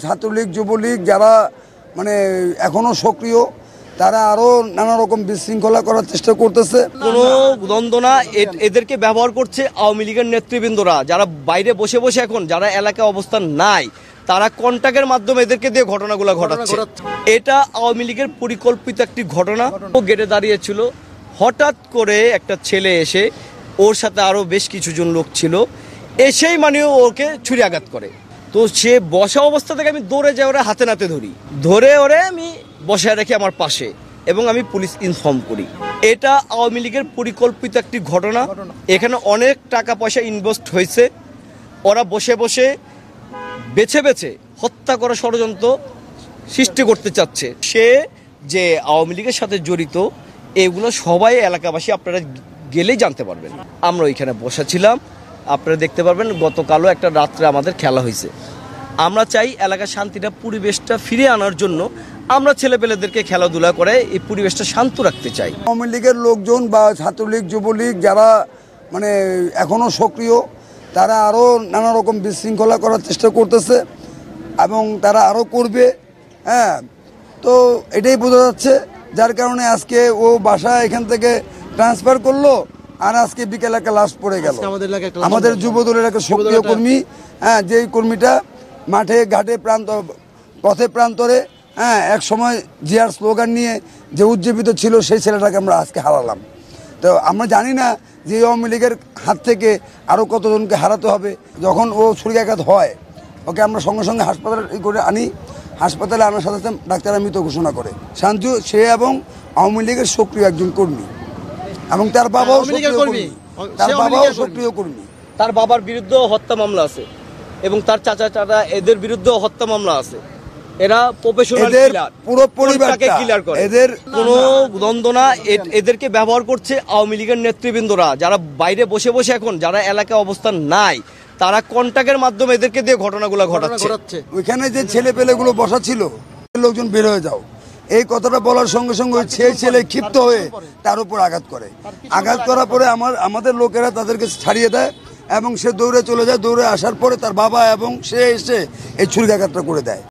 ছাত্রলীগ যুবলীগ যারা মানে এখনো সক্রিয়, তারা আরো নানা রকম বিশৃঙ্খলা করার চেষ্টা করতেছে। কোনো দ্বন্দ্ব না, এদেরকে ব্যবহার করছে আওয়ামী লীগের নেতৃবৃন্দরা, যারা বাইরে বসে বসে এখন যারা এলাকায় অবস্থান নাই, তারা কন্টাক্টের মাধ্যমে এদেরকে দিয়ে ঘটনাগুলো ঘটাচ্ছে। এটা আওয়ামী লীগের পরিকল্পিত একটি ঘটনা। ও গেটে দাঁড়িয়েছিল, হঠাৎ করে একটা ছেলে এসে, ওর সাথে আরো বেশ কিছুজন লোক ছিল, এসেই মানে ওকে ছুরি আঘাত করে। তো সে বসা অবস্থা থেকে আমি দৌড়ে যাই, ওরা হাতে নাতে ধরে ওরে আমি বসায় রাখি আমার পাশে, এবং আমি পুলিশ ইনফর্ম করি। এটা আওয়ামী লীগের পরিকল্পিত একটি ঘটনা। এখানে অনেক টাকা পয়সা ইনভেস্ট হয়েছে। ওরা বসে বসে বেছে বেছে হত্যা করা ষড়যন্ত্র সৃষ্টি করতে চাচ্ছে। সে যে আওয়ামী লীগের সাথে জড়িত, এগুলো সবাই এলাকাবাসী আপনারা গেলেই জানতে পারবেন। আমরা ওইখানে বসা ছিলাম, আপনারা দেখতে পারবেন। গতকালও একটা রাত্রে আমাদের খেলা হয়েছে। আমরা চাই এলাকার শান্তিটা, পরিবেশটা ফিরিয়ে আনার জন্য আমরা ছেলেপেলেদেরকে খেলাধুলা করে এই পরিবেশটা শান্ত রাখতে চাই। আওয়ামী লীগের লোকজন বা ছাত্রলীগ যুবলীগ যারা মানে এখনো সক্রিয়, তারা আরো নানা রকম বিশৃঙ্খলা করার চেষ্টা করতেছে এবং তারা আরো করবে। হ্যাঁ, তো এটাই বোঝা যাচ্ছে, যার কারণে আজকে ও বাসা এখান থেকে ট্রান্সফার করলো, আর আজকে বিকেলে একটা লাশ পড়ে গেল। আমাদের যুবদলের একটা সক্রিয় কর্মী, হ্যাঁ, যেই কর্মীটা মাঠে ঘাটে পথে প্রান্তরে, হ্যাঁ, এক সময় জিয়ার স্লোগান নিয়ে যে উজ্জীবিত ছিল, সেই ছেলেটাকে আমরা আজকে হারালাম। তো আমরা জানি না যে আওয়ামী লীগের হাত থেকে আরও কতজনকে হারাতে হবে। যখন ও ছুরিকাঘাত হয়, ওকে আমরা সঙ্গে সঙ্গে হাসপাতালে করে আনি। হাসপাতালে আনার সাথে সাথে ডাক্তাররা মৃত ঘোষণা করে। শান্তু সে এবং আওয়ামী লীগের সক্রিয় একজন কর্মী, এবং তার বাবাও সক্রিয় কর্মী। তার বাবার বিরুদ্ধে হত্যা মামলা আছে, এবং তার চাচা এদের বিরুদ্ধে হত্যা মামলা আছে। এরা প্রফেশনাল কিলার, পুরো পরিবারকে কিলার করে। এদের কোনো দ্বন্দ্ব না, এদেরকে ব্যবহার করছে আওয়ামী লীগের নেতৃবৃন্দরা, যারা বাইরে বসে বসে এখন যারা এলাকায় অবস্থান নাই, তারা কন্টাক্টের মাধ্যমে এদেরকে দিয়ে ঘটনাগুলো ঘটাচ্ছে। ওইখানে যে ছেলে পেলেগুলো বসা ছিল, লোকজন বের হয়ে যাও, এই কথাটা বলার সঙ্গে সঙ্গে সেই ছেলে ক্ষিপ্ত হয়ে তার উপর আঘাত করে। আঘাত করার পরে আমাদের লোকেরা তাদেরকে ছাড়িয়ে দেয়, এবং সে দৌড়ে চলে যায়। দৌড়ে আসার পরে তার বাবা এবং সে এসে এই ছুরিকাঘাতটা করে দেয়।